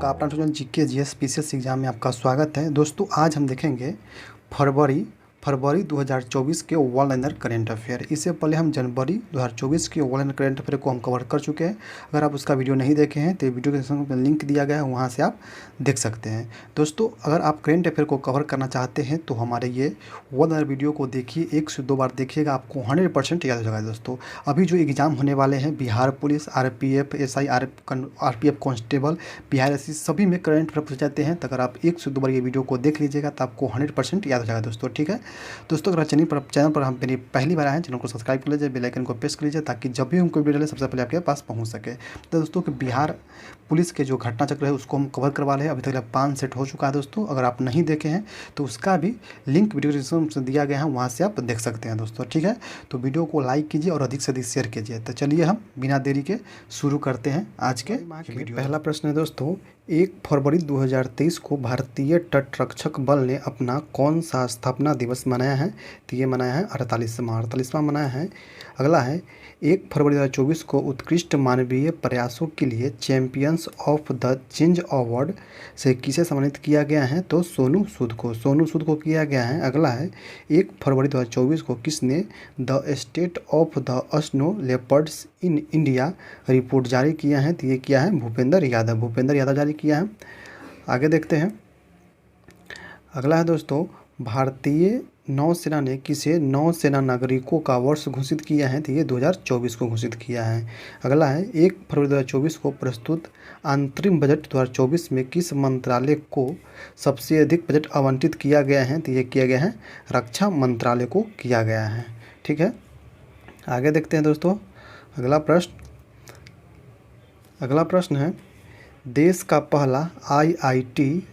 आपका अपना channel GK GS PCS exam में आपका स्वागत है। दोस्तों आज हम देखेंगे फरवरी 2024 के वर्ल्ड लाइनर करेंट अफेयर। इससे पहले हम जनवरी 2024 के वर्ल्ड लाइनर करेंट अफेयर को हम कवर कर चुके हैं। अगर आप उसका वीडियो नहीं देखे हैं तो वीडियो के डिस्क्रिप्शन में लिंक दिया गया है, वहाँ से आप देख सकते हैं। दोस्तों अगर आप करेंट अफेयर को कवर करना चाहते हैं तो हमारे ये वर्ल्ड लाइनर वीडियो को देखिए, 1 से 2 बार देखिएगा, आपको 100% याद हो जाएगा। दोस्तों अभी जो एग्ज़ाम होने वाले हैं Bihar police, RPF, SI, RPF constable, Bihar SC सभी में करंट अफेयर पूछे जाते हैं। तो अगर आप 1 से 2 बार ये वीडियो को देख लीजिएगा तो आपको 100% याद हो जाएगा दोस्तों। ठीक है दोस्तों, अगर चैनल पर हम मेरी पहली बार आए हैं, चैनल को सब्सक्राइब कर लीजिए, बेल आइकन को प्रेस कर लीजिए ताकि जब भी हम कोई वीडियो डालें सबसे पहले आपके पास पहुंच सके। तो दोस्तों कि बिहार पुलिस के जो घटना चक्र है उसको हम कवर करवा रहे हैं। अभी तक 5 सेट हो चुका है दोस्तों। अगर आप नहीं देखे हैं तो उसका भी लिंक वीडियो डिस्क्रिप्शन में दिया गया है, वहाँ से आप देख सकते हैं दोस्तों। ठीक है, तो वीडियो को लाइक कीजिए और अधिक से अधिक शेयर कीजिए। तो चलिए हम बिना देरी के शुरू करते हैं आज के वीडियो। पहला प्रश्न है दोस्तों, 1 फरवरी 2023 को भारतीय तटरक्षक बल ने अपना कौन सा स्थापना दिवस मनाया है? तो ये मनाया है 48वां मनाया है। अगला है 1 फरवरी 2024 को उत्कृष्ट मानवीय प्रयासों के लिए champions of the change award से किसे सम्मानित किया गया है? तो सोनू सूद को किया गया है। अगला है 1 फरवरी 2024 को किसने the state of the snow leopards in India report जारी किया है? तो ये किया है भूपेंद्र यादव जारी किया है। आगे देखते हैं। अगला है दोस्तों, भारतीय नौसेना ने किसे नौसेना नागरिकों का वर्ष घोषित किया है? तो ये 2024 को घोषित किया है। अगला है 1 फरवरी 2024 को प्रस्तुत अंतरिम बजट 2024 में किस मंत्रालय को सबसे अधिक बजट आवंटित किया गया है? तो ये किया गया है रक्षा मंत्रालय को किया गया है। ठीक है, आगे देखते हैं दोस्तों। अगला प्रश्न है, देश का पहला आईआईटी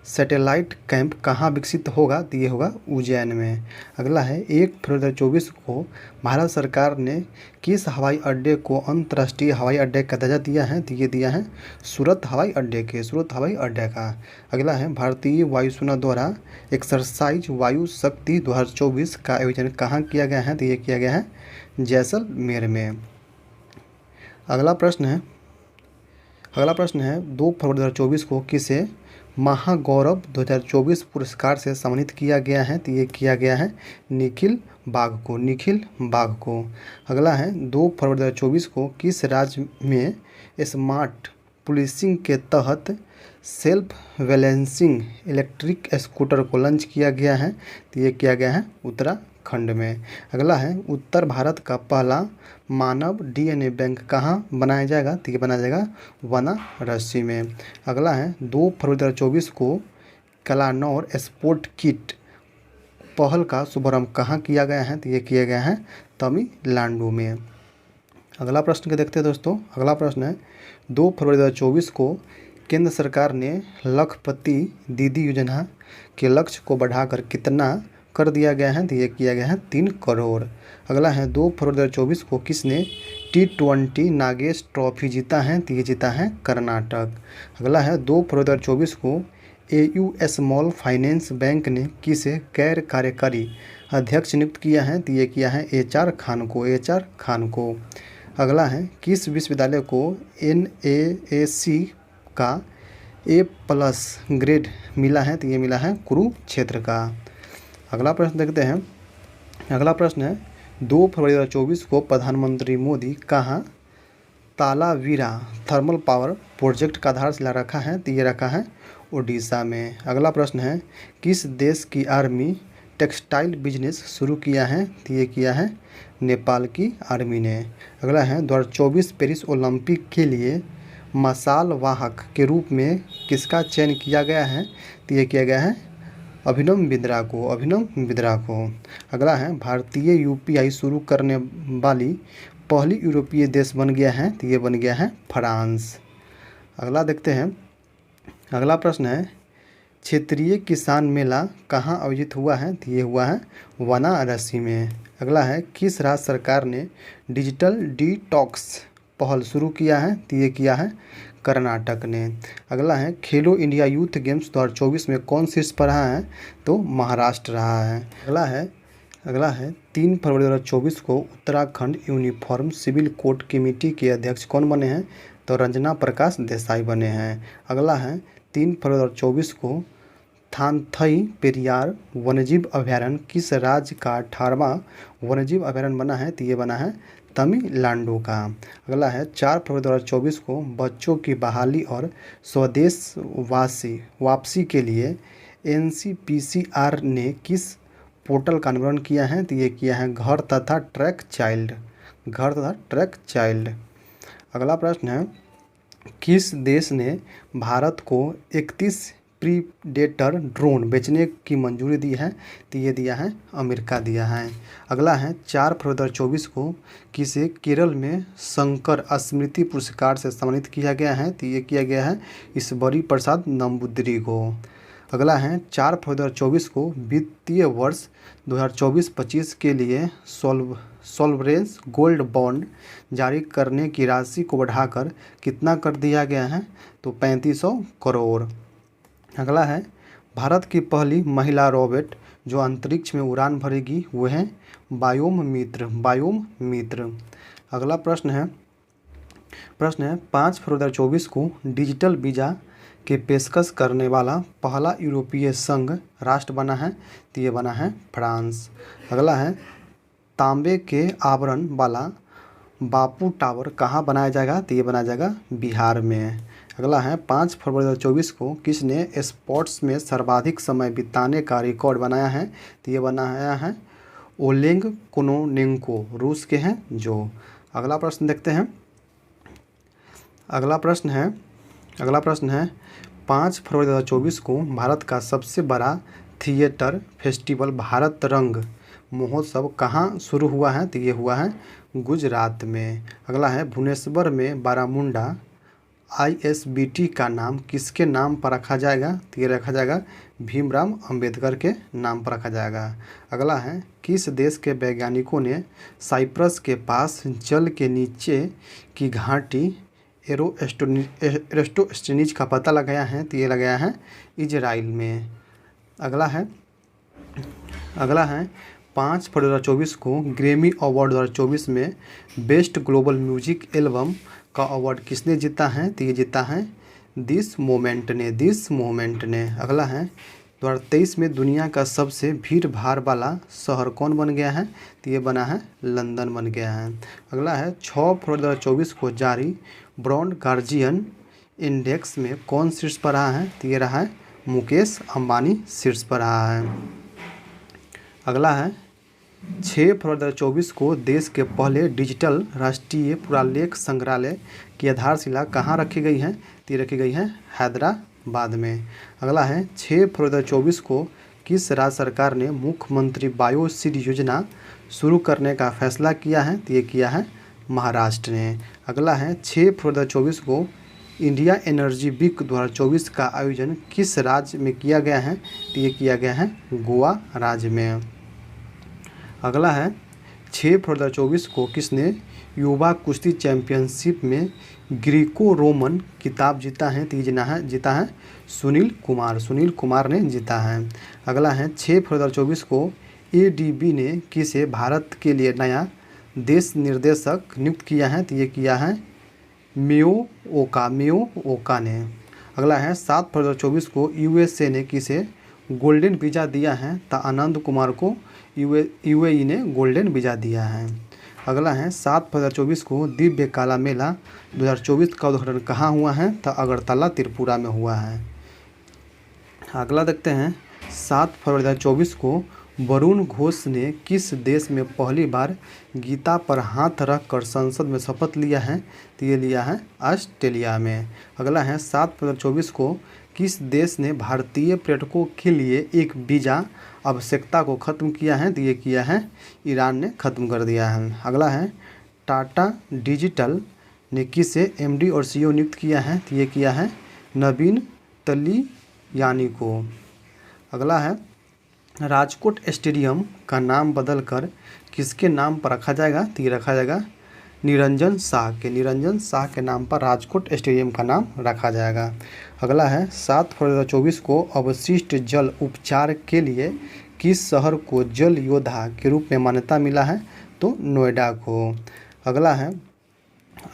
सैटेलाइट कैंप कहाँ विकसित होगा? तो ये होगा उज्जैन में। अगला है 1 फरवरी 2024 को भारत सरकार ने किस हवाई अड्डे को अंतर्राष्ट्रीय हवाई अड्डे का दर्जा दिया है? तो ये दिया है सूरत हवाई अड्डे का। अगला है भारतीय वायुसेना द्वारा एक्सरसाइज वायु शक्ति 2024 का आयोजन कहाँ किया गया है? तो ये किया गया है जैसलमेर में। अगला प्रश्न है 2 फरवरी 2024 को किसे महागौरव 2024 पुरस्कार से सम्मानित किया गया है? तो ये किया गया है निखिल बाग को। अगला है 2 फरवरी 2024 को किस राज्य में स्मार्ट पुलिसिंग के तहत सेल्फ बैलेंसिंग इलेक्ट्रिक स्कूटर को लॉन्च किया गया है? तो ये किया गया है उत्तराखंड में। अगला है उत्तर भारत का पहला मानव डीएनए बैंक कहाँ बनाया जाएगा? तो ये बनाया जाएगा वाराणसी में। अगला है 2 फरवरी 2024 को कलानौर स्पोर्ट किट पहल का शुभारंभ कहाँ किया गया है? तो ये किया गया है तमिलनाडु में। अगला प्रश्न के देखते हैं दोस्तों। अगला प्रश्न है 2 फरवरी 2024 को केंद्र सरकार ने लखपति दीदी योजना के लक्ष्य को बढ़ाकर कितना कर दिया गया है? तो ये किया गया है 3 करोड़। अगला है 2 फरवरी 2024 को किसने T20 नागेश ट्रॉफी जीता है? तो ये जीता है कर्नाटक। अगला है 2 फरवरी 2024 को AU स्मॉल फाइनेंस बैंक ने किसे गैर कार्यकारी अध्यक्ष नियुक्त किया है? तो ये किया है HR खान को। अगला है किस विश्वविद्यालय को NAAC का A+ ग्रेड मिला है? तो ये मिला है कुरुक्षेत्र का। अगला प्रश्न देखते हैं। अगला प्रश्न है 2 फरवरी 2024 को प्रधानमंत्री मोदी कहाँ तालावीरा थर्मल पावर प्रोजेक्ट का आधारशिला रखा है? तो ये रखा है उड़ीसा में। अगला प्रश्न है किस देश की आर्मी टेक्सटाइल बिजनेस शुरू किया है? तो ये किया है नेपाल की आर्मी ने। अगला है 2024 पेरिस ओलंपिक के लिए मशाल वाहक के रूप में किसका चयन किया गया है? तो ये किया गया है अभिनव बिंद्रा को। अगला है भारतीय UPI शुरू करने वाली पहली यूरोपीय देश बन गया है? तो ये बन गया है फ्रांस। अगला देखते हैं। अगला प्रश्न है क्षेत्रीय किसान मेला कहाँ आयोजित हुआ है? तो ये हुआ है वाराणसी में। अगला है किस राज्य सरकार ने डिजिटल डिटॉक्स पहल शुरू किया है? तो ये किया है कर्नाटक ने। अगला है खेलो इंडिया यूथ गेम्स 2024 में कौन शीर्ष पर रहा है? तो महाराष्ट्र रहा है। अगला है 3 फरवरी 2024 को Uttarakhand uniform civil code committee के अध्यक्ष कौन बने हैं? तो रंजना प्रकाश देसाई बने हैं। अगला है 3 फरवरी 2024 को थानथई पेरियार वन्यजीव अभयारण्य किस राज्य का 18वां वन्यजीव अभयारण्य बना है? तो ये बना है तमिलनाडु का। अगला है 4 फरवरी 2024 को बच्चों की बहाली और स्वदेश वापसी के लिए एनसीपीसीआर ने किस पोर्टल का अनावरण किया है? तो ये किया है घर तथा ट्रैक चाइल्ड। अगला प्रश्न है किस देश ने भारत को 31 प्रीडेटर ड्रोन बेचने की मंजूरी दी है? तो ये दिया है अमेरिका दिया है। अगला है 4 फरवरी 2024 को किसे केरल में शंकर स्मृति पुरस्कार से सम्मानित किया गया है? तो ये किया गया है ईश्वरी प्रसाद नंबूदिरी को। अगला है 4 फरवरी 2024 को वित्तीय वर्ष 2024-25 के लिए सॉल्वरेंस गोल्ड बॉन्ड जारी करने की राशि को बढ़ाकर कितना कर दिया गया है? तो 3500 करोड़। अगला है भारत की पहली महिला रॉकेट जो अंतरिक्ष में उड़ान भरेगी वो है व्योम मित्र। अगला प्रश्न है 5 फरवरी 2024 को डिजिटल वीज़ा के पेशकश करने वाला पहला यूरोपीय संघ राष्ट्र बना है? तो ये बना है फ्रांस। अगला है तांबे के आवरण वाला बापू टावर कहाँ बनाया जाएगा? तो ये बनाया जाएगा बिहार में। अगला है 5 फरवरी 2024 को किसने स्पोर्ट्स में सर्वाधिक समय बिताने का रिकॉर्ड बनाया है? तो ये बनाया है ओलेग कोनोनेंको, रूस के हैं जो। अगला प्रश्न देखते हैं। अगला प्रश्न है 5 फरवरी 2024 को भारत का सबसे बड़ा थिएटर फेस्टिवल भारत रंग महोत्सव कहाँ शुरू हुआ है? तो ये हुआ है गुजरात में। अगला है भुवनेश्वर में बारामुंडा ISBT का नाम किसके नाम पर रखा जाएगा? तो ये रखा जाएगा भीमराव अंबेडकर के नाम पर रखा जाएगा। अगला है किस देश के वैज्ञानिकों ने साइप्रस के पास जल के नीचे की घाटी एरोस्टोनीज का पता लगाया है? तो ये लगाया है इजराइल में। अगला है 5 फरवरी 2024 को ग्रैमी अवार्ड 2024 में बेस्ट ग्लोबल म्यूजिक एल्बम का अवार्ड किसने जीता है? तो ये जीता है दिस मोमेंट ने। अगला है 2023 में दुनिया का सबसे भीड़ भाड़ वाला शहर कौन बन गया है? तो ये बना है लंदन बन गया है। अगला है 6 फरवरी 2024 को जारी ब्रॉड गार्जियन इंडेक्स में कौन शीर्ष पर रहा है? तो ये रहा है मुकेश अंबानी शीर्ष पर रहा है। अगला है 6 फरवरी 2024 को देश के पहले डिजिटल राष्ट्रीय पुरालेख संग्रहालय की आधारशिला कहाँ रखी गई है? तो रखी गई है हैदराबाद में। अगला है 6 फरवरी 2024 को किस राज्य सरकार ने मुख्यमंत्री बायोसीड योजना शुरू करने का फैसला किया है? तो ये किया है महाराष्ट्र ने। अगला है 6 फरवरी 2024 को इंडिया एनर्जी वीक 2024 का आयोजन किस राज्य में किया गया है? तो ये किया गया है गोवा राज्य में। अगला है 6 फरवरी 2024 को किसने युवा कुश्ती चैंपियनशिप में ग्रीको रोमन खिताब जीता है? तो जीता है सुनील कुमार ने जीता है। अगला है 6 फरवरी 2024 को ADB ने किसे भारत के लिए नया देश निर्देशक नियुक्त किया है? तो ये किया है मियो ओका ने। अगला है 7 फरवरी 2024 को USA ने किसे गोल्डन वीज़ा दिया है? तो आनंद कुमार को UAE ने गोल्डन वीज़ा दिया है। अगला है 7 फरवरी 2024 को दिव्य काला मेला 2024 का उद्घाटन कहाँ हुआ है? तो अगरतला त्रिपुरा में हुआ है। अगला देखते हैं 7 फरवरी 2024 को वरुण घोष ने किस देश में पहली बार गीता पर हाथ रखकर संसद में शपथ लिया है? तो ये लिया है ऑस्ट्रेलिया में। अगला है 7 फरवरी 2024 को किस देश ने भारतीय पर्यटकों के लिए एक वीज़ा आवश्यकता को ख़त्म किया है? तो ये किया है ईरान ने ख़त्म कर दिया है। अगला है टाटा डिजिटल ने किसे MD और CEO नियुक्त किया है? तो ये किया है नवीन तलियानी को। अगला है राजकोट स्टेडियम का नाम बदलकर किसके नाम पर रखा जाएगा? तो ये रखा जाएगा निरंजन शाह के नाम पर राजकोट स्टेडियम का नाम रखा जाएगा। अगला है 7 फरवरी 2024 को अवशिष्ट जल उपचार के लिए किस शहर को जल योद्धा के रूप में मान्यता मिला है? तो नोएडा को। अगला है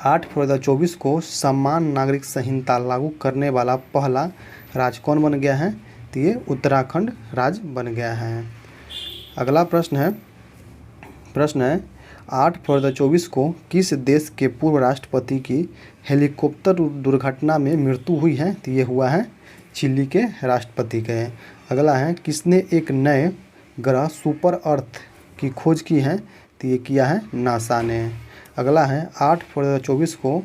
8 फरवरी 2024 को समान नागरिक संहिता लागू करने वाला पहला राज्य कौन बन गया है? तो ये उत्तराखंड राज्य बन गया है। अगला प्रश्न है 8 फरवरी 2024 को किस देश के पूर्व राष्ट्रपति की हेलीकॉप्टर दुर्घटना में मृत्यु हुई है? तो ये हुआ है चिली के राष्ट्रपति के। अगला है किसने एक नए ग्रह सुपर अर्थ की खोज की है? तो ये किया है नासा ने। अगला है 8 फरवरी 2024 को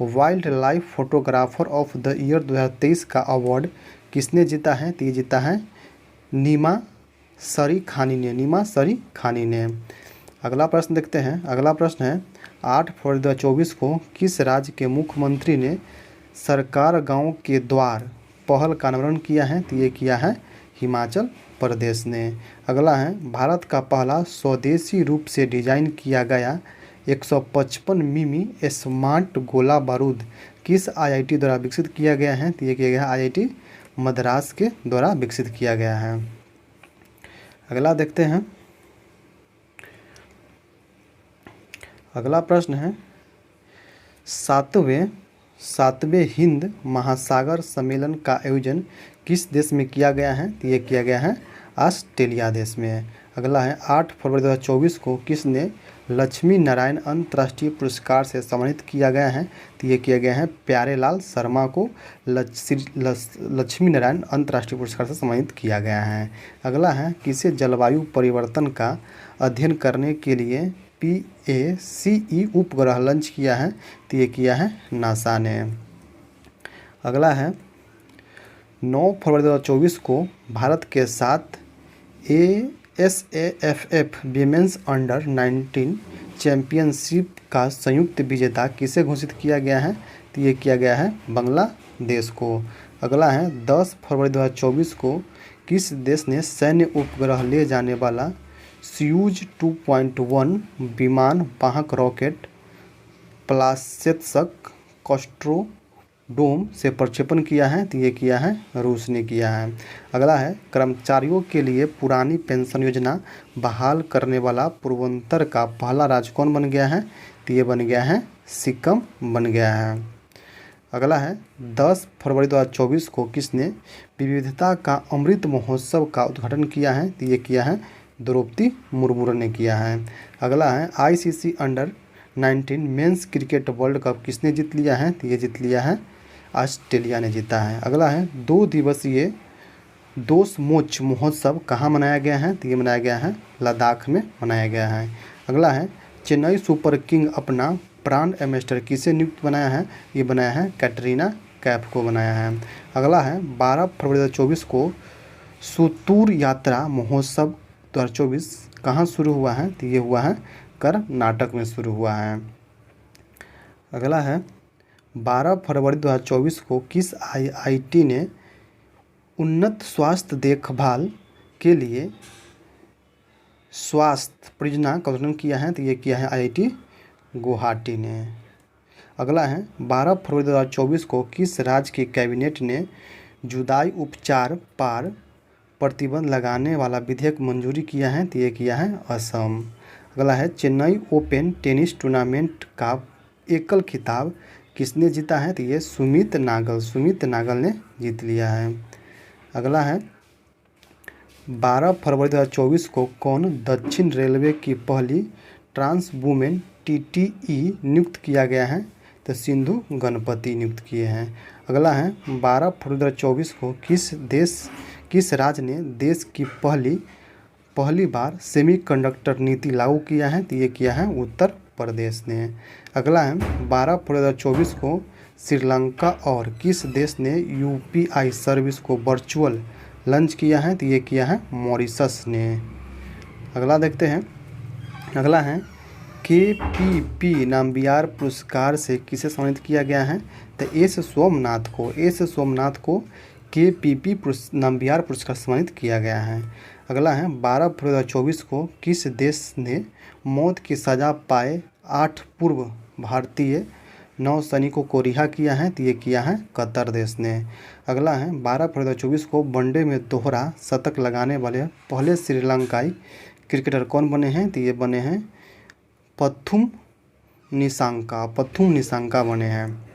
wild life photographer of the year 2023 का अवार्ड किसने जीता है? तो ये जीता है नीमा सरी खानी ने। अगला प्रश्न देखते हैं। अगला प्रश्न है 8 फरवरी 2024 को किस राज्य के मुख्यमंत्री ने सरकार गांव के द्वार पहल का अनावरण किया है? तो ये किया है हिमाचल प्रदेश ने। अगला है भारत का पहला स्वदेशी रूप से डिजाइन किया गया 155 मिमी स्मार्ट गोला बारूद किस आईआईटी द्वारा विकसित किया गया है? तो ये किया गया आईआईटी मद्रास के द्वारा विकसित किया गया है। अगला देखते हैं। अगला प्रश्न है सातवें हिंद महासागर सम्मेलन का आयोजन किस देश में किया गया है? तो ये किया गया है ऑस्ट्रेलिया देश में। अगला है 8 फरवरी 2024 को किसने लक्ष्मी नारायण अंतर्राष्ट्रीय पुरस्कार से सम्मानित किया गया है? तो ये किया गया है प्यारेलाल शर्मा को लक्ष्मी नारायण अंतर्राष्ट्रीय पुरस्कार से सम्मानित किया गया है। अगला है किसे जलवायु परिवर्तन का अध्ययन करने के लिए PACE उपग्रह लॉन्च किया है? तो ये किया है नासा ने। अगला है 9 फरवरी 2024 को भारत के साथ ASAFF वीमेंस अंडर 19 चैंपियनशिप का संयुक्त विजेता किसे घोषित किया गया है? तो ये किया गया है बांग्लादेश को। अगला है 10 फरवरी 2024 को किस देश ने सैन्य उपग्रह ले जाने वाला सोयूज 2.1 विमान वाहक रॉकेट प्लासेत्स्क कॉस्ट्रोडोम से प्रक्षेपण किया है? तो ये किया है रूस ने किया है। अगला है कर्मचारियों के लिए पुरानी पेंशन योजना बहाल करने वाला पूर्वोत्तर का पहला राज्य कौन बन गया है? तो ये बन गया है सिक्किम बन गया है। अगला है 10 फरवरी 2024 को किसने विविधता का अमृत महोत्सव का उद्घाटन किया है? तो ये किया है द्रौपदी मुर्मू ने किया है। अगला है ICC under 19 men's cricket world cup किसने जीत लिया है? तो ये जीत लिया है ऑस्ट्रेलिया ने जीता है। अगला है 2 दिवसीय दोस्त मोच महोत्सव कहाँ मनाया गया है? तो ये मनाया गया है लद्दाख में मनाया गया है। अगला है चेन्नई सुपर किंग अपना ब्रांड एम्बेसडर किसे नियुक्त बनाया है? ये बनाया है कैटरीना कैफ को बनाया है। अगला है 12 फरवरी 2024 को सुतूर यात्रा महोत्सव 2024 कहाँ शुरू हुआ है? तो ये हुआ है कर्नाटक में शुरू हुआ है। अगला है 12 फरवरी 2024 को किस IIT ने उन्नत स्वास्थ्य देखभाल के लिए स्वास्थ्य परियोजना का उद्घाटन किया है? तो ये किया है IIT गुवाहाटी ने। अगला है 12 फरवरी 2024 को किस राज्य की कैबिनेट ने जुदाई उपचार पर प्रतिबंध लगाने वाला विधेयक मंजूरी किया है? तो ये किया है असम। अगला है चेन्नई ओपन टेनिस टूर्नामेंट का एकल खिताब किसने जीता है? तो ये सुमित नागल ने जीत लिया है। अगला है 12 फरवरी 2024 को कौन दक्षिण रेलवे की पहली ट्रांस वुमेन TTE नियुक्त किया गया है? तो सिंधु गणपति नियुक्त किए हैं। अगला है 12 फरवरी 2024 को किस राज्य ने देश की पहली बार सेमीकंडक्टर नीति लागू किया है? तो ये किया है उत्तर प्रदेश ने। अगला है 12 फरवरी 2024 को श्रीलंका और किस देश ने UPI सर्विस को वर्चुअल लॉन्च किया है? तो ये किया है मॉरिशस ने। अगला देखते हैं। अगला है KPP नामबियार पुरस्कार से किसे सम्मानित किया गया है? तो एस सोमनाथ को KPP नामबियार पुरस्कार सम्मानित किया गया है। अगला है 12 फरवरी 2024 को किस देश ने मौत की सज़ा पाए 8 पूर्व भारतीय नौसैनिकों को रिहा किया है? तो ये किया है कतर देश ने। अगला है 12 फरवरी 2024 को वनडे में दोहरा शतक लगाने वाले पहले श्रीलंकाई क्रिकेटर कौन बने हैं? तो ये बने हैं पथुम निशंका बने हैं।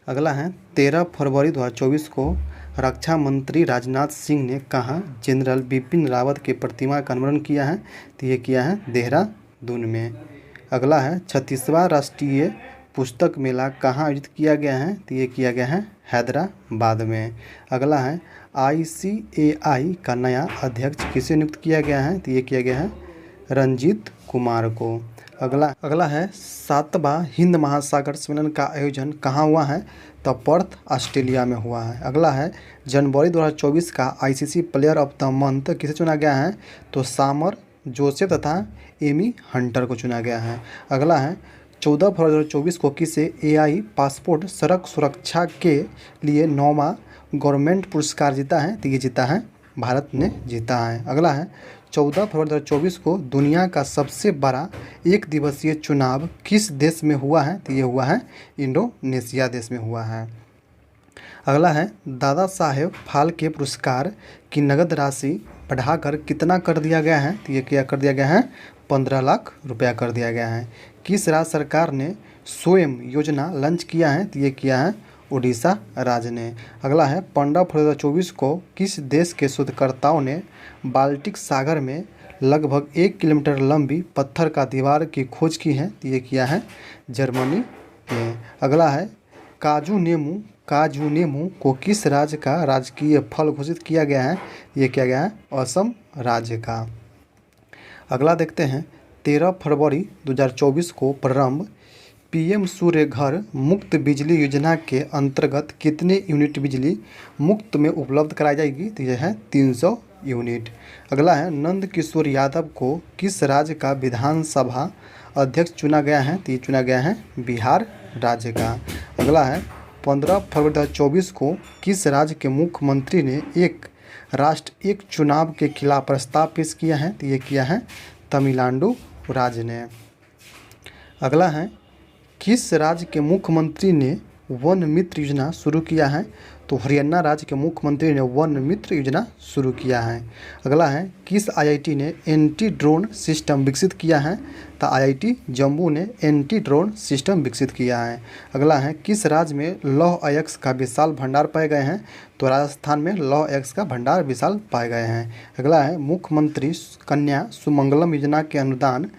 अगला है 13 फरवरी 2024 को रक्षा मंत्री राजनाथ सिंह ने कहा जनरल बिपिन रावत की प्रतिमा का अनावरण किया है, तो ये किया है देहरादून में। अगला है 36वां राष्ट्रीय पुस्तक मेला कहाँ आयोजित किया गया है, तो ये किया गया है हैदराबाद में। अगला है ICAI का नया अध्यक्ष किसे नियुक्त किया गया है, तो ये किया गया है रंजीत कुमार को। अगला है 7वां हिंद महासागर सम्मेलन का आयोजन कहाँ हुआ है, तो पर्थ ऑस्ट्रेलिया में हुआ है। अगला है जनवरी 2024 का ICC player of the month किसे चुना गया है, तो सामर जोसेफ तथा एमी हंटर को चुना गया है। अगला है 14 फरवरी 2024 को किसे AI पासपोर्ट सड़क सुरक्षा के लिए 9वां गवर्नमेंट पुरस्कार जीता है, तो ये जीता है भारत ने जीता है। अगला है 14 फरवरी 2024 को दुनिया का सबसे बड़ा एक दिवसीय चुनाव किस देश में हुआ है, तो ये हुआ है इंडोनेशिया देश में हुआ है। अगला है दादा साहेब फाल्के पुरस्कार की नगद राशि बढ़ाकर कितना कर दिया गया है, तो ये क्या कर दिया गया है 15 लाख रुपया कर दिया गया है। किस राज्य सरकार ने स्वयं योजना लॉन्च किया है, तो ये किया है उड़ीसा राज्य ने। अगला है 15 फरवरी 2024 को किस देश के शोधकर्ताओं ने बाल्टिक सागर में लगभग 1 किलोमीटर लंबी पत्थर का दीवार की खोज की है, तो ये किया है जर्मनी ने। अगला है काजू नेमू को किस राज्य का राजकीय फल घोषित किया गया है, ये किया गया है असम राज्य का। अगला देखते हैं 13 फरवरी 2024 को प्रारंभ PM सूर्य घर मुफ्त बिजली योजना के अंतर्गत कितने यूनिट बिजली मुफ्त में उपलब्ध कराई जाएगी, तो यह है 300 यूनिट। अगला है नंद किशोर यादव को किस राज्य का विधानसभा अध्यक्ष चुना गया है, तो ये चुना गया है बिहार राज्य का। अगला है 15 फरवरी 2024 को किस राज्य के मुख्यमंत्री ने एक राष्ट्र एक चुनाव के खिलाफ प्रस्ताव पेश किया है, तो ये किया है तमिलनाडु राज्य ने। अगला है किस राज्य के मुख्यमंत्री ने वन मित्र योजना शुरू किया है, तो हरियाणा राज्य के मुख्यमंत्री ने वन मित्र योजना शुरू किया है। अगला है किस IIT ने एंटी ड्रोन सिस्टम विकसित किया है, तो IIT जम्मू ने एंटी ड्रोन सिस्टम विकसित किया है। अगला है किस राज्य में लौह अयस्क का विशाल भंडार पाए गए हैं, तो राजस्थान में लौह अयस्क का भंडार विशाल पाए गए हैं। अगला है मुख्यमंत्री कन्या सुमंगलम योजना के अनुदान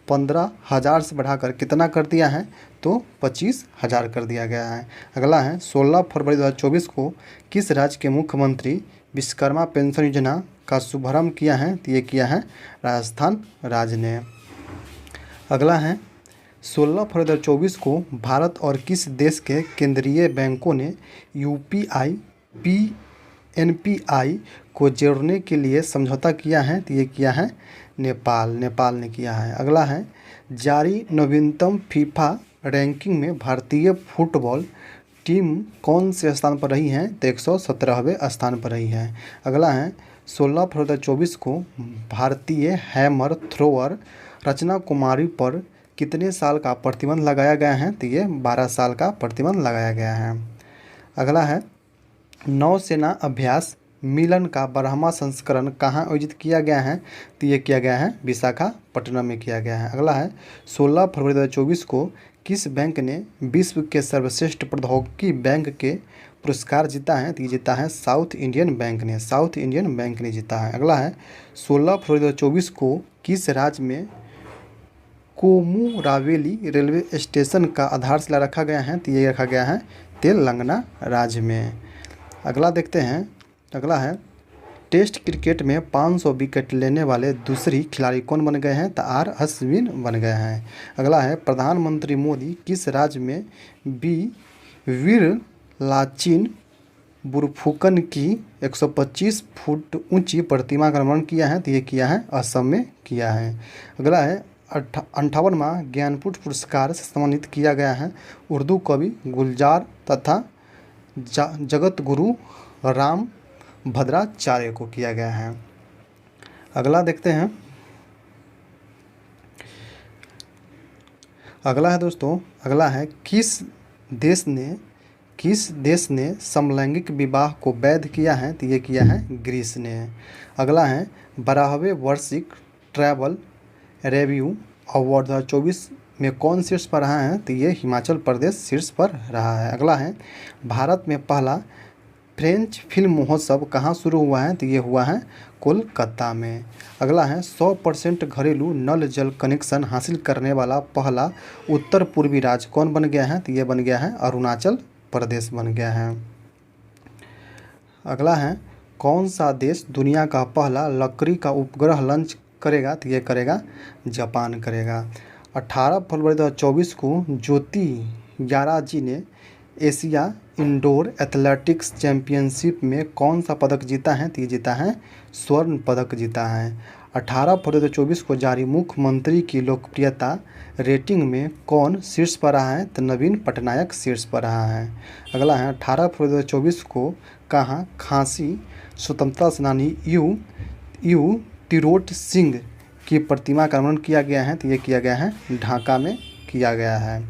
15,000 से बढ़ाकर कितना कर दिया है, तो 25,000 कर दिया गया है। अगला है 16 फरवरी 2024 को किस राज्य के मुख्यमंत्री विश्वकर्मा पेंशन योजना का शुभारंभ किया है, तो ये किया है राजस्थान राज्य ने। अगला है 16 फरवरी 2024 को भारत और किस देश के केंद्रीय बैंकों ने UPI PNPI को जोड़ने के लिए समझौता किया है, तो ये किया है नेपाल ने किया है। अगला है जारी नवीनतम फीफा रैंकिंग में भारतीय फुटबॉल टीम कौन से स्थान पर रही है, तो 117वें स्थान पर रही है। अगला है 16 फरवरी 2024 को भारतीय हैमर थ्रोअर रचना कुमारी पर कितने साल का प्रतिबंध लगाया गया है, तो ये 12 साल का प्रतिबंध लगाया गया है। अगला है नौसेना अभ्यास मिलन का 12वां संस्करण कहाँ आयोजित किया गया है, तो ये किया गया है विशाखापट्टनम में किया गया है। अगला है 16 फरवरी 2024 को किस बैंक ने विश्व के सर्वश्रेष्ठ प्रौद्योगिकी बैंक के पुरस्कार जीता है, तो ये जीता है साउथ इंडियन बैंक ने जीता है। अगला है 16 फरवरी 2024 को किस राज्य में कोमुरावेली रेलवे स्टेशन का आधारशिला रखा गया है, तो ये रखा गया है तेलंगाना राज्य में। अगला देखते हैं। अगला है टेस्ट क्रिकेट में 500 विकेट लेने वाले दूसरी खिलाड़ी कौन बन गए हैं, तो R अश्विन बन गए हैं। अगला है प्रधानमंत्री मोदी किस राज्य में वीर लाचिन बुरफुकन की 125 फुट ऊंची प्रतिमा का निर्माण किया है, तो ये किया है असम में किया है। अगला है 58वां ज्ञानपीठ पुरस्कार से सम्मानित किया गया है उर्दू कवि गुलजार तथा जगत गुरु राम भद्राचार्य को किया गया है। अगला देखते हैं। अगला है दोस्तों, अगला है किस देश ने समलैंगिक विवाह को वैध किया है, तो ये किया है ग्रीस ने। अगला है 12वें वार्षिक ट्रैवल रिव्यू अवार्ड 2024 में कौन शीर्ष पर रहा है? तो ये हिमाचल प्रदेश शीर्ष पर रहा है। अगला है, भारत में पहला फ्रेंच फिल्म महोत्सव कहाँ शुरू हुआ है? तो ये हुआ है कोलकाता में। अगला है, 100% घरेलू नल जल कनेक्शन हासिल करने वाला पहला उत्तर पूर्वी राज्य कौन बन गया है? तो ये बन गया है अरुणाचल प्रदेश बन गया है। अगला है, कौन सा देश दुनिया का पहला लकड़ी का उपग्रह लॉन्च करेगा? तो ये करेगा जापान करेगा। 18 फरवरी 2024 को ज्योति याराजी ने एशिया इंडोर एथलेटिक्स चैंपियनशिप में कौन सा पदक जीता है? तो ये जीता है स्वर्ण पदक जीता है। 18 फरवरी 2024 को जारी मुख्यमंत्री की लोकप्रियता रेटिंग में कौन शीर्ष पर रहा है? तो नवीन पटनायक शीर्ष पर रहा है। अगला है, 18 फरवरी 2024 को कहाँ खासी स्वतंत्रता सेनानी यू टिरोत सिंह की प्रतिमा का अनावरण किया गया है? तो ये किया गया है ढाका में किया गया है।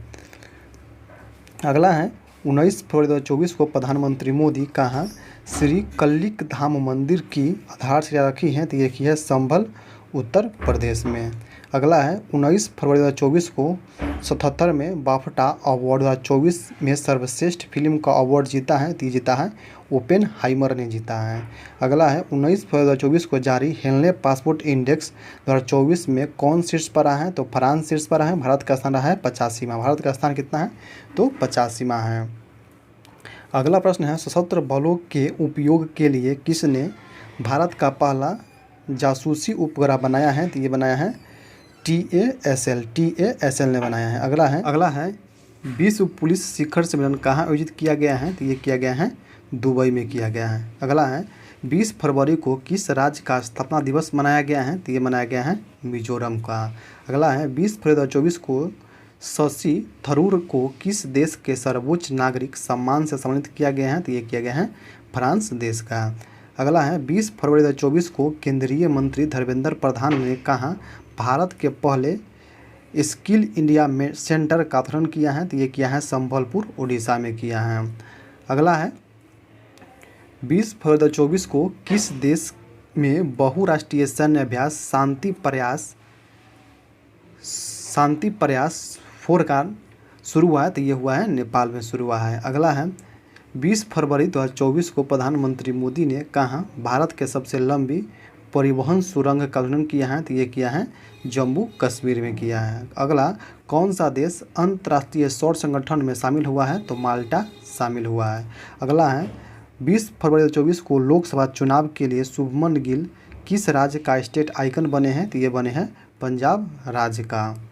अगला है, 19 फरवरी 2024 को प्रधानमंत्री मोदी कहाँ श्री कल्लिक धाम मंदिर की आधारशिला रखी है? तो ये की है संभल उत्तर प्रदेश में। अगला है, 19 फरवरी 2024 को 77वें बाफ्टा अवार्ड 2024 में सर्वश्रेष्ठ फिल्म का अवार्ड जीता है? तो ये जीता है ओपेनहाइमर ने जीता है। अगला है, 19 फरवरी 2024 को जारी हेनले पासपोर्ट इंडेक्स 2024 में कौन शीर्ष पर रहा है? तो फ्रांस शीर्ष पर रहा है। भारत का स्थान रहा है 85वां। भारत का स्थान कितना है? तो 85वां है। अगला प्रश्न है, सशस्त्र बलों के उपयोग के लिए किसने भारत का पहला जासूसी उपग्रह बनाया है? तो ये बनाया है TASL ने बनाया है। अगला है, विश्व पुलिस शिखर सम्मेलन कहाँ आयोजित किया गया है? तो ये किया गया है दुबई में किया गया है। अगला है, 20 फरवरी को किस राज्य का स्थापना दिवस मनाया गया है? तो ये मनाया गया है मिजोरम का। अगला है, 20 फरवरी 2024 को शशि थरूर को किस देश के सर्वोच्च नागरिक सम्मान से सम्मानित किया गया है? तो ये किया गया है फ्रांस देश का। अगला है, 20 फरवरी 2024 को केंद्रीय मंत्री धर्मेंद्र प्रधान ने कहा भारत के पहले स्किल इंडिया में सेंटर का उद्घाटन किया है? तो ये किया है संबलपुर उड़ीसा में किया है। अगला है, 20 फरवरी 2024 को किस देश में बहुराष्ट्रीय सैन्य अभ्यास शांति प्रयास 4 का शुरू हुआ है? तो ये हुआ है नेपाल में शुरू हुआ है। अगला है, 20 फरवरी 2024 को प्रधानमंत्री मोदी ने कहाँ भारत के सबसे लंबी परिवहन सुरंग का उद्घाटन किया है? तो ये किया है जम्मू कश्मीर में किया है। अगला, कौन सा देश अंतर्राष्ट्रीय सौर संगठन में शामिल हुआ है? तो माल्टा शामिल हुआ है। अगला है, 20 फरवरी 2024 को लोकसभा चुनाव के लिए शुभमन गिल किस राज्य का स्टेट आइकन बने हैं? तो ये बने हैं पंजाब राज्य का।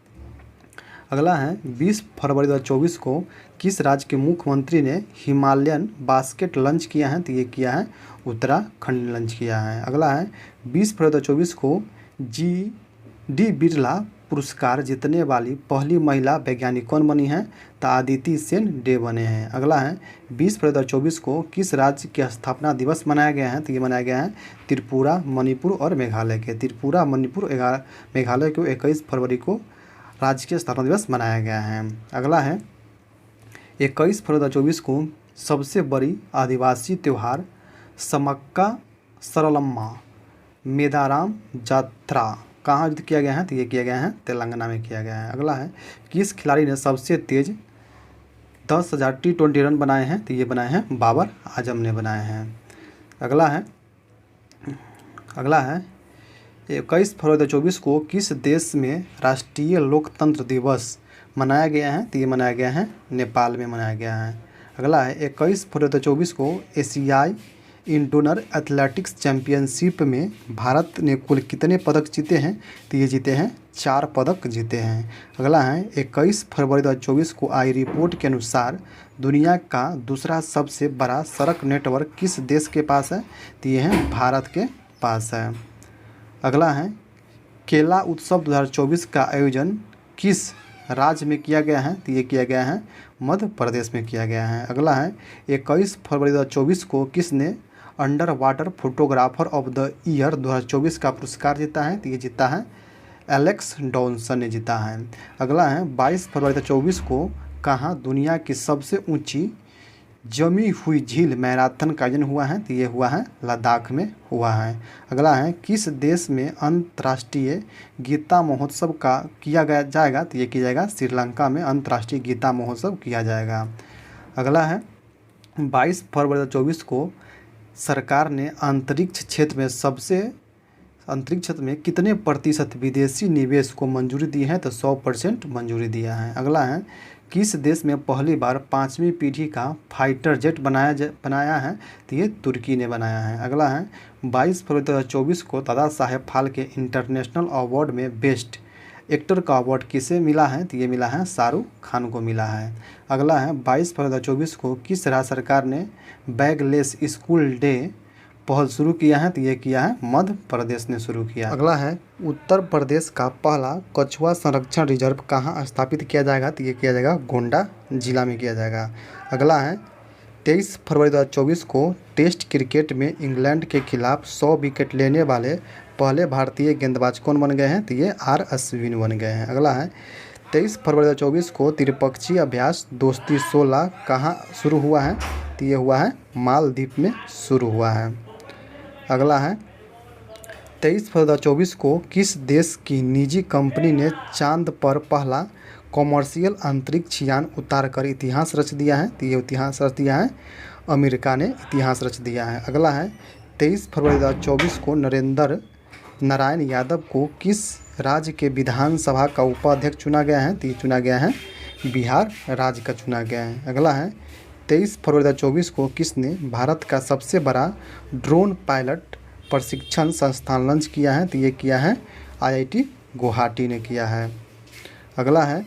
अगला है, 20 फरवरी 2024 को किस राज्य के मुख्यमंत्री ने हिमालयन बास्केट लॉन्च किया है? तो ये किया है उत्तराखंड ने लॉन्च किया है। अगला है, 20 फरवरी 2024 को GD बिरला पुरस्कार जीतने वाली पहली महिला वैज्ञानिक कौन बनी है? तो आदिति सेन डे बने हैं। अगला है, 20 फरवरी 2024 को किस राज्य के स्थापना दिवस मनाया गया है? तो ये मनाया गया है त्रिपुरा, मणिपुर और मेघालय के। त्रिपुरा, मणिपुर, मेघालय को 21 फरवरी को राज्य के स्थापना दिवस मनाया गया है। अगला है, 21 फरवरी 2024 को सबसे बड़ी आदिवासी त्यौहार समक्का सरलम्मा मेदाराम जात्रा कहाँ आयोजित किया गया है? तो ये किया गया है तेलंगाना में किया गया है। अगला है, किस खिलाड़ी ने सबसे तेज 10,000 T20 रन बनाए हैं? तो ये बनाए हैं बाबर आजम ने बनाए हैं। अगला है, 21 फरवरी 2024 को किस देश में राष्ट्रीय लोकतंत्र दिवस मनाया गया है? तो ये मनाया गया है नेपाल में मनाया गया है। अगला है, 21 फरवरी 2024 को एशियाई इंडोर एथलेटिक्स चैंपियनशिप में भारत ने कुल कितने पदक जीते हैं? तो ये जीते हैं 4 पदक जीते हैं। अगला है, 21 फरवरी 2024 को आई रिपोर्ट के अनुसार दुनिया का दूसरा सबसे बड़ा सड़क नेटवर्क किस देश के पास है? तो ये है भारत के पास है। अगला है, केला उत्सव 2024 का आयोजन किस राज्य में किया गया है? तो ये किया गया है मध्य प्रदेश में किया गया है। अगला है, 21 फरवरी 2024 को किसने under water photographer of the year 2024 का पुरस्कार जीता है? तो ये जीता है एलेक्स डॉनसन ने जीता है। अगला है, 22 फरवरी 2024 को कहाँ दुनिया की सबसे ऊंची जमी हुई झील मैराथन का आयोजन हुआ है? तो ये हुआ है लद्दाख में हुआ है। अगला है किस देश में अंतर्राष्ट्रीय गीता महोत्सव का किया गया जाएगा? तो ये किया जाएगा श्रीलंका में अंतर्राष्ट्रीय गीता महोत्सव किया जाएगा। अगला है 22 फरवरी 2024 को सरकार ने अंतरिक्ष क्षेत्र में कितने प्रतिशत विदेशी निवेश को मंजूरी दी है? तो 100% मंजूरी दिया है। अगला है किस देश में पहली बार 5वीं पीढ़ी का फाइटर जेट बनाया है? तो ये तुर्की ने बनाया है। अगला है 22 फरवरी 2024 को दादा साहेब फाल्के इंटरनेशनल अवार्ड में बेस्ट एक्टर का अवार्ड किसे मिला है? तो ये मिला है शाहरुख खान को मिला है। अगला है 22 फरवरी 2024 को किस राज्य सरकार ने बैगलेस स्कूल डे पहल शुरू किया है? तो ये किया है मध्य प्रदेश ने शुरू किया। अगला है उत्तर प्रदेश का पहला कछुआ संरक्षण रिजर्व कहाँ स्थापित किया जाएगा? तो ये किया जाएगा गोंडा जिला में किया जाएगा। अगला है 23 फरवरी 2024 को टेस्ट क्रिकेट में इंग्लैंड के खिलाफ 100 विकेट लेने वाले पहले भारतीय गेंदबाज कौन बन गए हैं? तो ये आर अश्विन बन गए हैं। अगला है 23 फरवरी 2024 को त्रिपक्षीय अभ्यास दोस्ती 16 कहाँ शुरू हुआ है? तो ये हुआ है मालदीव में शुरू हुआ है। अगला है 23 फरवरी 2024 को किस देश की निजी कंपनी ने चांद पर पहला कॉमर्शियल अंतरिक्ष यान उतारकर इतिहास रच दिया है? तो ये इतिहास रच दिया है अमेरिका ने इतिहास रच दिया है। अगला है 23 फरवरी 2024 को नरेंद्र नारायण यादव को किस राज्य के विधानसभा का उपाध्यक्ष चुना गया है? तो ये चुना गया है बिहार राज्य का चुना गया है। अगला है 23 फरवरी 2024 को किसने भारत का सबसे बड़ा ड्रोन पायलट प्रशिक्षण संस्थान लॉन्च किया है? तो ये किया है IIT गुवाहाटी ने किया है। अगला है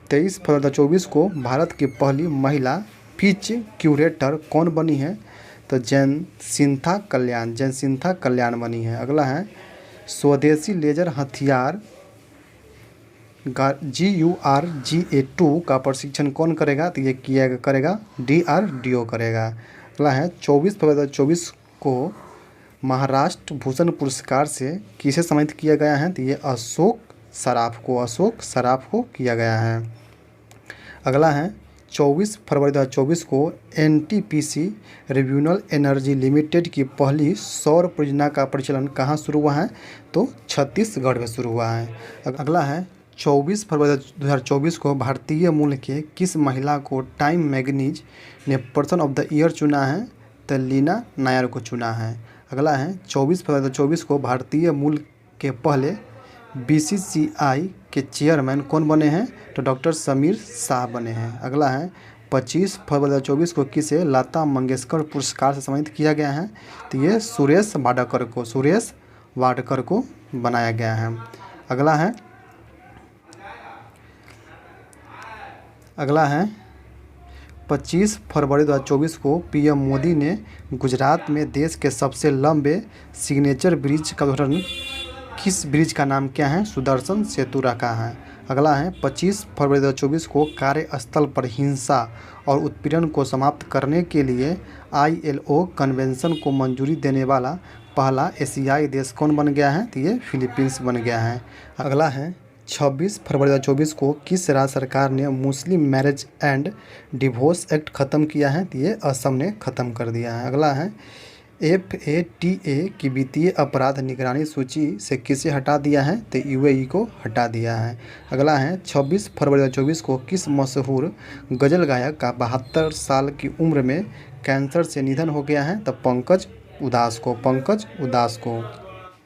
23 फरवरी 2024 को भारत की पहली महिला फिच क्यूरेटर कौन बनी है? तो जयसिंथा कल्याण बनी है। अगला है स्वदेशी लेजर हथियार GURGA-2 का प्रशिक्षण कौन करेगा? तो ये करेगा DRDO करेगा। अगला है 24 फरवरी 2024 को महाराष्ट्र भूषण पुरस्कार से किसे सम्मानित किया गया है? तो ये अशोक सराफ को किया गया है। अगला है 24 फरवरी 2024 को NTPC रिन्यूएबल एनर्जी लिमिटेड की पहली सौर परियोजना का परिचालन कहाँ शुरू हुआ है? तो छत्तीसगढ़ में शुरू हुआ है। अगला है 24 फरवरी 2024 को भारतीय मूल के किस महिला को टाइम मैगजीन ने पर्सन ऑफ द ईयर चुना है? तो लीना नायर को चुना है। अगला है 24 फरवरी 2024 को भारतीय मूल के पहले BCCI के चेयरमैन कौन बने हैं? तो डॉक्टर समीर शाह बने हैं। अगला है 25 फरवरी 2024 को किसे लता मंगेशकर पुरस्कार से सम्मानित किया गया है? तो ये सुरेश वाडकर को बनाया गया है। अगला है 25 फरवरी 2024 को PM मोदी ने गुजरात में देश के सबसे लंबे सिग्नेचर ब्रिज का उद्घाटन किस ब्रिज का नाम क्या है? सुदर्शन सेतु रखा है। अगला है 25 फरवरी 2024 को कार्यस्थल पर हिंसा और उत्पीड़न को समाप्त करने के लिए ILO कन्वेंशन को मंजूरी देने वाला पहला एशियाई देश कौन बन गया है? तो ये फिलीपींस बन गया है। अगला है 26 फरवरी 2024 को किस राज्य सरकार ने मुस्लिम मैरिज एंड डिवोर्स एक्ट ख़त्म किया है? तो ये असम ने ख़त्म कर दिया है। अगला है FATA की वित्तीय अपराध निगरानी सूची से किसे हटा दिया है? तो UAE को हटा दिया है। अगला है 26 फरवरी 2024 को किस मशहूर गज़ल गायक का 72 साल की उम्र में कैंसर से निधन हो गया है? तो पंकज उदास को।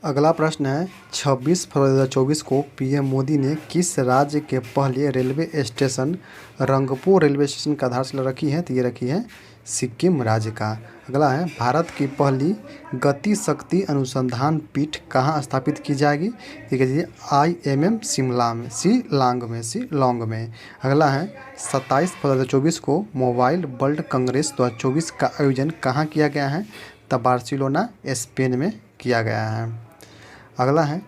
अगला प्रश्न है 26 फरवरी 2024 को PM मोदी ने किस राज्य के पहले railway station Rangpur railway station का आधारशिला रखी है? तो ये रखी है सिक्किम राज्य का। अगला है भारत की पहली गति शक्ति अनुसंधान पीठ कहाँ स्थापित की जाएगी? ठीक है जी IMM शिलांग में। अगला है 27 फरवरी 2024 को मोबाइल वर्ल्ड कांग्रेस 2024 का आयोजन कहाँ किया गया है? तो बार्सिलोना स्पेन में किया गया है। अगला है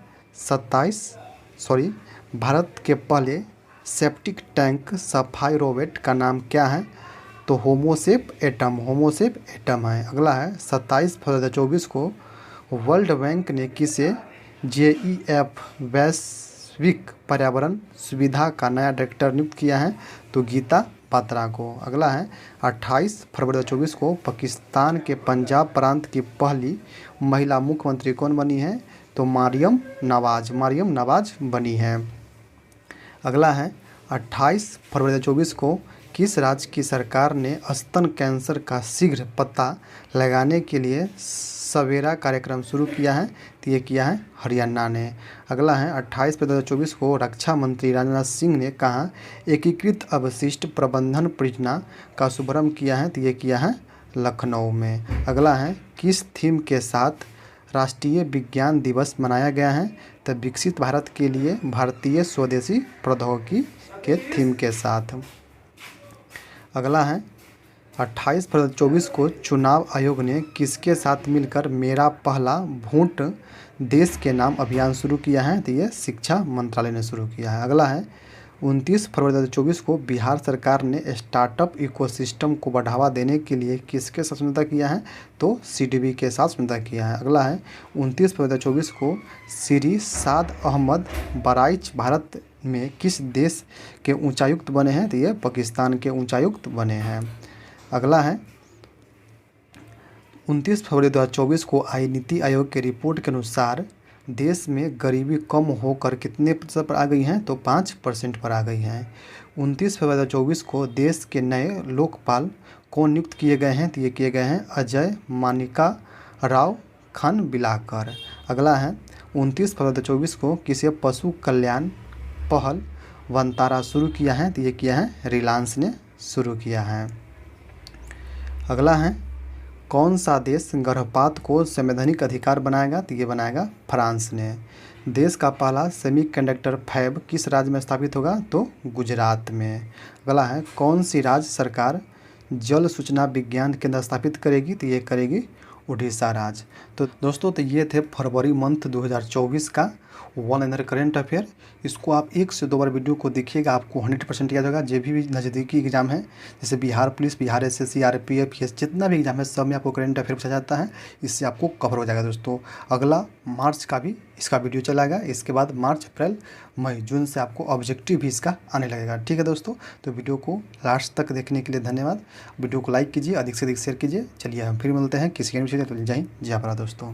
भारत के पहले सेप्टिक टैंक सफाई रोबोट का नाम क्या है? तो होमोसेप एटम है। अगला है 27 फरवरी 2024 को वर्ल्ड बैंक ने किसे JEF वैश्विक पर्यावरण सुविधा का नया डायरेक्टर नियुक्त किया है? तो गीता बात्रा को। अगला है 28 फरवरी 2024 को पाकिस्तान के पंजाब प्रांत की पहली महिला मुख्यमंत्री कौन बनी है? तो मरियम नवाज बनी है। अगला है 28 फरवरी 2024 को किस राज्य की सरकार ने स्तन कैंसर का शीघ्र पता लगाने के लिए सवेरा कार्यक्रम शुरू किया है? तो ये किया है हरियाणा ने। अगला है 28 फरवरी 2024 को रक्षा मंत्री राजनाथ सिंह ने कहाँ एकीकृत अवशिष्ट प्रबंधन परियोजना का शुभारंभ किया है? तो ये किया है लखनऊ में। अगला है किस थीम के साथ राष्ट्रीय विज्ञान दिवस मनाया गया है? तो विकसित भारत के लिए भारतीय स्वदेशी प्रौद्योगिकी के थीम के साथ। अगला है 28 फरवरी 2024 को चुनाव आयोग ने किसके साथ मिलकर मेरा पहला वोट देश के नाम अभियान शुरू किया है? तो ये शिक्षा मंत्रालय ने शुरू किया है। अगला है 29 फरवरी 2024 को बिहार सरकार ने स्टार्टअप इकोसिस्टम को बढ़ावा देने के लिए किसके साथ समझौता किया है? तो सीडीबी के साथ समझौता किया है। अगला है 29 फरवरी 2024 को श्री साद अहमद बराइच भारत में किस देश के उच्चायुक्त बने हैं? तो ये पाकिस्तान के उच्चायुक्त बने हैं। अगला है 29 फरवरी 2024 को आई नीति आयोग की रिपोर्ट के अनुसार देश में गरीबी कम होकर कितने प्रतिशत पर आ गई हैं? तो 5% पर आ गई हैं। 29 फरवरी 2024 को देश के नए लोकपाल कौन नियुक्त किए गए हैं? तो ये किए गए हैं अजय मानिका राव खनविलकर। अगला है 29 फरवरी 2024 को किसे पशु कल्याण पहल वनतारा शुरू किया है? तो ये किया है रिलायंस ने शुरू किया है। अगला है कौन सा देश गर्भपात को संवैधानिक अधिकार बनाएगा? तो ये बनाएगा फ्रांस ने। देश का पहला सेमीकंडक्टर फैब किस राज्य में स्थापित होगा? तो गुजरात में। अगला है कौन सी राज्य सरकार जल सूचना विज्ञान केंद्र स्थापित करेगी? तो ये करेगी उड़ीसा राज्य। तो दोस्तों ये थे फरवरी मंथ 2024 का वन लाइनर करेंट अफेयर। इसको आप 1 से 2 बार वीडियो को देखिएगा, आपको 100% याद होगा। जो भी नज़दीकी एग्जाम है जैसे Bihar police, Bihar SSC, RPF, जितना भी एग्जाम है सब में आपको करेंट अफेयर पूछा जाता है। इससे आपको कवर हो जाएगा दोस्तों। अगला मार्च का भी इसका वीडियो चलाएगा। इसके बाद मार्च, अप्रैल, मई, जून से आपको ऑब्जेक्टिव भी इसका आने लगेगा। ठीक है दोस्तों, तो वीडियो को लास्ट तक देखने के लिए धन्यवाद। वीडियो को लाइक कीजिए, अधिक से अधिक शेयर कीजिए। चलिए हम फिर मिलते हैं किसी अन्य विषय में। जय हिंद, जय भारत दोस्तों।